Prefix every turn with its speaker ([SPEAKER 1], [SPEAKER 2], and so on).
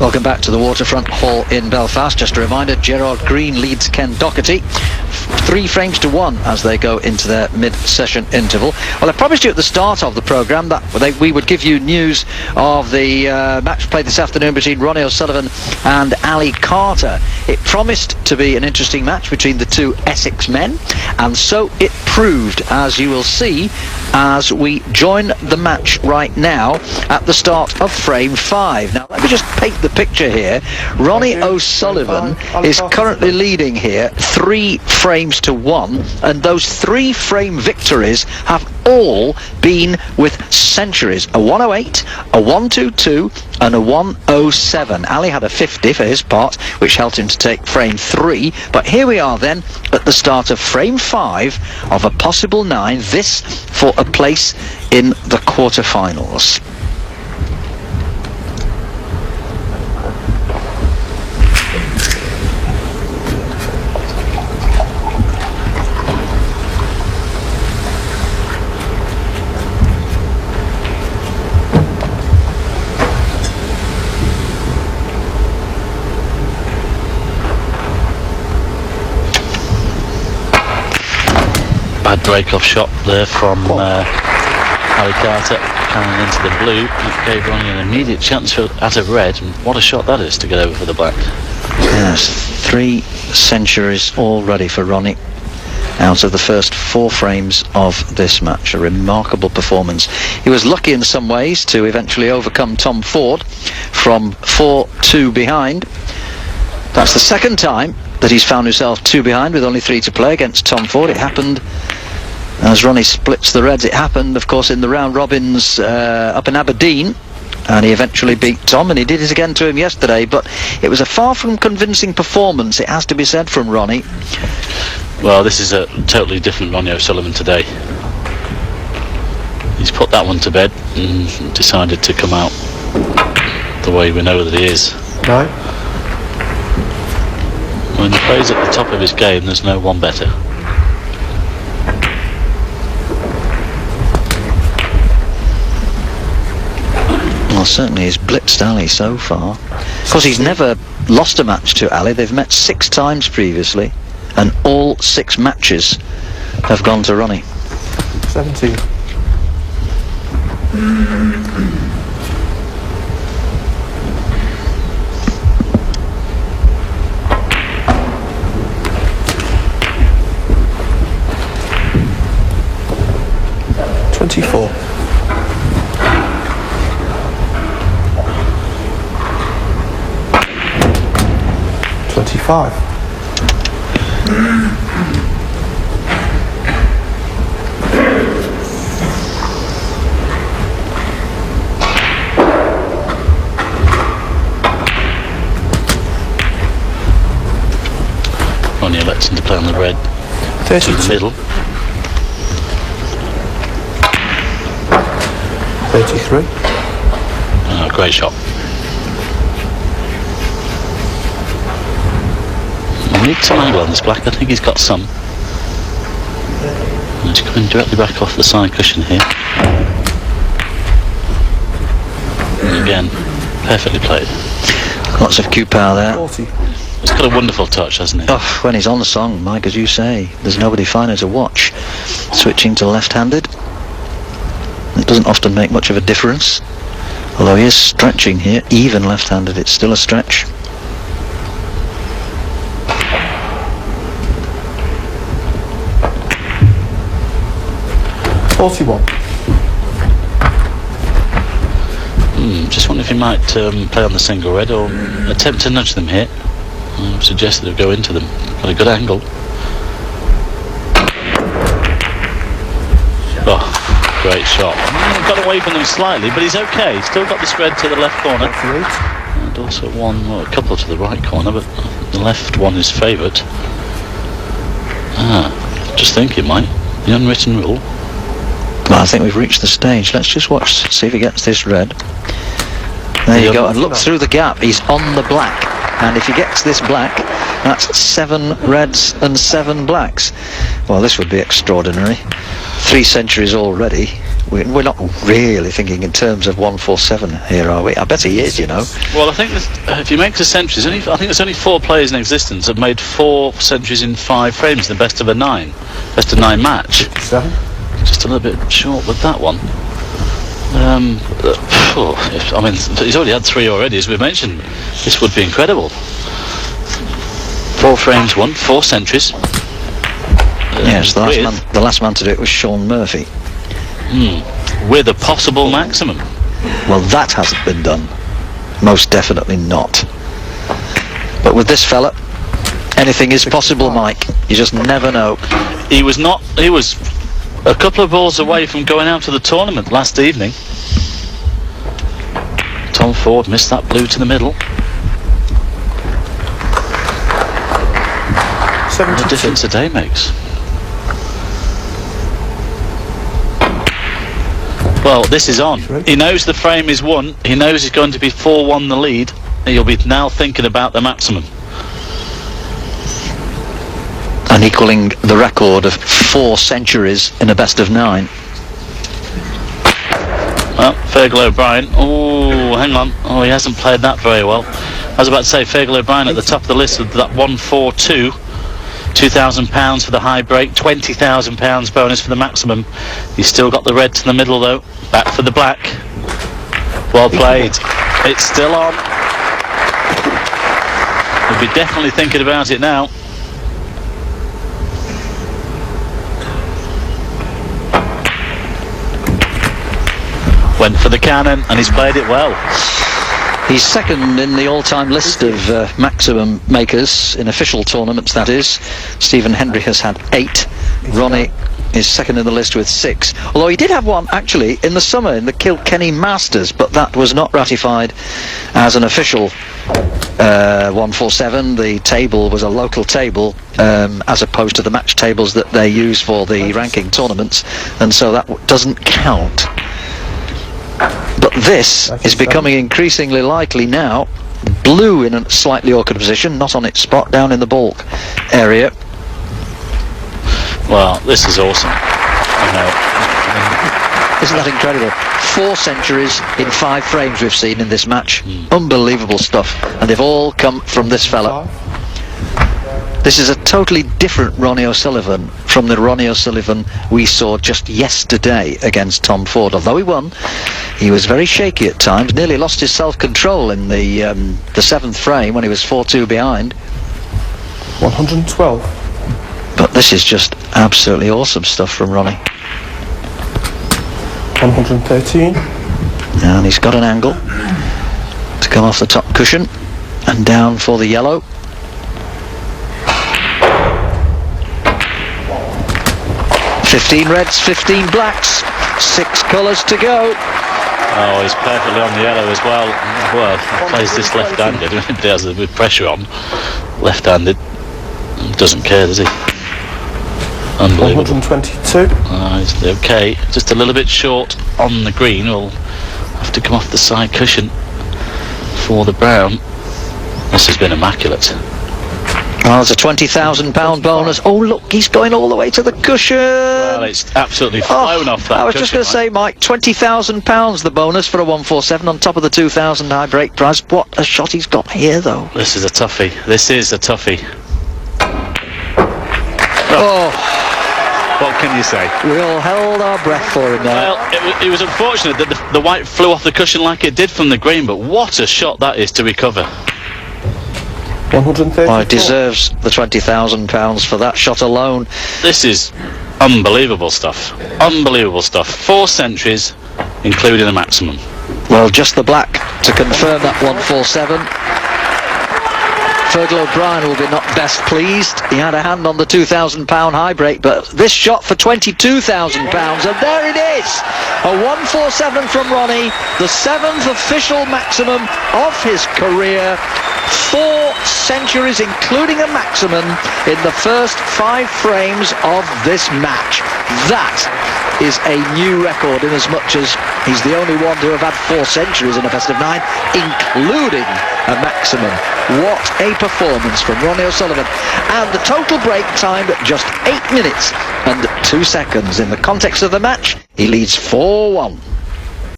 [SPEAKER 1] Welcome back to the Waterfront Hall in Belfast. Just a reminder, Gerard Green leads Ken Doherty 3 frames to 1 as they go into their mid-session interval. Well, I promised you at the start of the programme that we would give you news of the match played this afternoon between Ronnie O'Sullivan and Ali Carter. It promised to be an interesting match between the two Essex men, and so it proved, as you will see as we join the match right now at the start of frame 5. Now, let me just paint the picture here. Ronnie O'Sullivan is currently leading here 3 frames to 1, and those 3 frame victories have all been with centuries: a 108, a 122 and a 107. Ali had a 50 for his part, which helped him to take frame 3, but here we are then at the start of frame 5 of a possible 9, this for a place in the quarter-finals.
[SPEAKER 2] Bad break-off shot there from Ali Carter coming into the blue. That gave Ronnie an immediate chance at a red, and what a shot that is to get over for the black.
[SPEAKER 1] Yes, 3 centuries already for Ronnie out of the first 4 frames of this match. A remarkable performance. He was lucky in some ways to eventually overcome Tom Ford from 4-2 behind. That's the second time that he's found himself 2 behind with only 3 to play against Tom Ford. It happened as Ronnie splits the reds. It happened, of course, in the round robins up in Aberdeen, and he eventually beat Tom, and he did it again to him yesterday, but it was a far from convincing performance, it has to be said, from Ronnie.
[SPEAKER 2] Well, this is a totally different Ronnie O'Sullivan today. He's put that one to bed and decided to come out the way we know that he is.
[SPEAKER 3] No.
[SPEAKER 2] When he plays at the top of his game, there's no one better.
[SPEAKER 1] Well, certainly he's blitzed Ali so far. Of course, he's never lost a match to Ali. They've met 6 times previously, and all 6 matches have gone to Ronnie.
[SPEAKER 3] 17.
[SPEAKER 2] Ronnie electing to play on the red
[SPEAKER 3] 32.
[SPEAKER 2] to the middle.
[SPEAKER 3] 33.
[SPEAKER 2] Oh, great shot. We need some angle on this black. I think he's got some. He's coming directly back off the side cushion here. And again, perfectly played.
[SPEAKER 1] Lots of cue power there.
[SPEAKER 3] 40.
[SPEAKER 2] He's got a wonderful touch, hasn't he?
[SPEAKER 1] Oh, when he's on the song, Mike, as you say, there's nobody finer to watch. Switching to left-handed. It doesn't often make much of a difference. Although he is stretching here, even left-handed, it's still a stretch.
[SPEAKER 2] Just wonder if he might play on the single red or attempt to nudge them here. I've suggested to go into them. Got a good angle. Oh, great shot. Got away from them slightly, but he's okay. He's still got the spread to the left corner. And also a couple to the right corner, but the left one is favourite. Just thinking, Mike. The unwritten rule.
[SPEAKER 1] Well, I think we've reached the stage. Let's just watch, see if he gets this red. There you go, and look through the gap. He's on the black, and if he gets this black, that's 7 reds and 7 blacks. Well, this would be extraordinary. 3 centuries already. We're not really thinking in terms of 147 here, are we? I bet he is, you know.
[SPEAKER 2] Well, I think if you make the centuries, I think there's only 4 players in existence that made 4 centuries in 5 frames in the best of 9 match.
[SPEAKER 3] 7.
[SPEAKER 2] Just a little bit short with that one. I mean, he's already had 3 already, as we mentioned. This would be incredible. 4 frames won, 4 centuries.
[SPEAKER 1] Yes, the last man to do it was Sean Murphy.
[SPEAKER 2] With a possible maximum.
[SPEAKER 1] Well, that hasn't been done. Most definitely not. But with this fella, anything is possible, Mike. You just never know.
[SPEAKER 2] He was a couple of balls away from going out to the tournament last evening. Tom Ford missed that blue to the middle. What a difference a day makes. Well, this is on. He knows the frame is won. He knows he's going to be 4-1 the lead. He'll be now thinking about the maximum.
[SPEAKER 1] And equaling the record of 4 centuries in a best of 9.
[SPEAKER 2] Well, Fergal O'Brien. Oh, hang on. Oh, he hasn't played that very well. I was about to say, Fergal O'Brien at the top of the list with that 142. £2,000 for the high break, £20,000 bonus for the maximum. He's still got the red to the middle though. Back for the black. Well played. It's still on. He'll be definitely thinking about it now. Went for the cannon and he's played it well.
[SPEAKER 1] He's second in the all-time list of maximum makers in official tournaments, that is. Stephen Hendry has had 8. Ronnie is second in the list with 6. Although he did have one, actually, in the summer in the Kilkenny Masters, but that was not ratified as an official 147. The table was a local table, as opposed to the match tables that they use for the ranking tournaments, and so that doesn't count. But this is becoming increasingly likely now. Blue in a slightly awkward position, not on its spot, down in the baulk area.
[SPEAKER 2] Well, this is awesome. I know.
[SPEAKER 1] Isn't that incredible? 4 centuries in 5 frames we've seen in this match. Unbelievable stuff. And they've all come from this fella. This is a totally different Ronnie O'Sullivan from the Ronnie O'Sullivan we saw just yesterday against Tom Ford. Although he won, he was very shaky at times, nearly lost his self-control in the 7th frame when he was 4-2 behind.
[SPEAKER 3] 112.
[SPEAKER 1] But this is just absolutely awesome stuff from Ronnie.
[SPEAKER 3] 113.
[SPEAKER 1] And he's got an angle to come off the top cushion and down for the yellow. 15 reds, 15 blacks, 6 colours to go.
[SPEAKER 2] Oh, he's perfectly on the yellow as well. Well, he plays this left-handed. Anybody has with pressure on, left-handed, doesn't care, does he? Unbelievable.
[SPEAKER 3] 122.
[SPEAKER 2] He's okay. Just a little bit short on the green. Will have to come off the side cushion for the brown. This has been immaculate.
[SPEAKER 1] Oh, there's a £20,000 bonus. Oh, look, he's going all the way to the cushion.
[SPEAKER 2] Well, it's absolutely flown off that
[SPEAKER 1] I was
[SPEAKER 2] cushion,
[SPEAKER 1] just going to say, Mike, £20,000 the bonus for a 147 on top of the 2,000 high break prize. What a shot he's got here, though.
[SPEAKER 2] This is a toughie. This is a toughie.
[SPEAKER 1] Oh.
[SPEAKER 2] What can you say?
[SPEAKER 1] We all held our breath for him there.
[SPEAKER 2] Well, it was unfortunate that the white flew off the cushion like it did from the green, but what a shot that is to recover.
[SPEAKER 3] 134.
[SPEAKER 1] Well, it deserves the £20,000 for that shot alone.
[SPEAKER 2] This is unbelievable stuff. Unbelievable stuff. 4 centuries, including the maximum.
[SPEAKER 1] Well, just the black to confirm that 147. Fergal O'Brien will be not best pleased. He had a hand on the £2,000 high break, but this shot for £22,000, and there it is! A 147 from Ronnie, the 7th official maximum of his career. 4 centuries, including a maximum, in the first 5 frames of this match. That is a new record, in as much as he's the only one to have had 4 centuries in a best of 9, including a maximum. What a performance from Ronnie O'Sullivan. And the total break time at just 8 minutes and 2 seconds. In the context of the match, He leads 4-1.